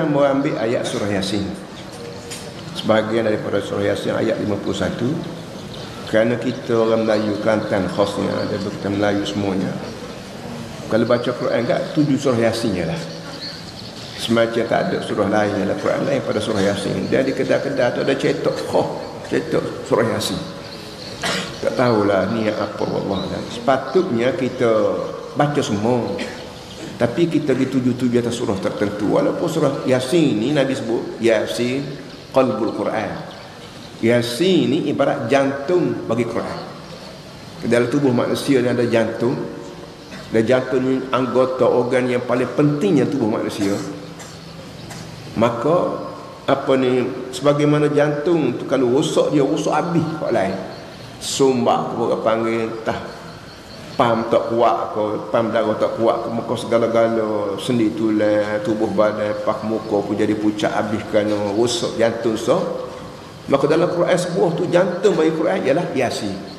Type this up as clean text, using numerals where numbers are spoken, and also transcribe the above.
kita mau ambil ayat surah Yasin, sebahagian daripada surah Yasin ayat 51. Kerana kita orang Melayu, Kelantan khasnya, ada kita Melayu semuanya, kalau baca Quran kat 7 surah Yasin je lah. Semacam tak ada surah lain dalam Quran lain pada surah Yasin. Dan di kedai-kedai tu ada cetak cetak surah Yasin. Tak tahulah niat apa, wallah. Sepatutnya kita baca semua, tapi kita dituju-tuju atas surah tertentu. Walaupun surah Yasin ni Nabi sebut Yasin qalbul Quran. Yasin ni ibarat jantung bagi Quran. Dalam tubuh manusia ni ada jantung. Dan jantung ni anggota organ yang paling pentingnya tubuh manusia. Maka apa ni, sebagaimana jantung tu kalau rosak, dia rosak habis kat lain. Sumbak ke panggil entah pam tak kuat ke, pam darah tak kuat ke, maka segala-gala sendi tulang, tubuh badan, pak muka pun jadi pucat habis kerana rosak jantung. So maka dalam Quran sebuah tu jantung bagi Quran ialah Yasin.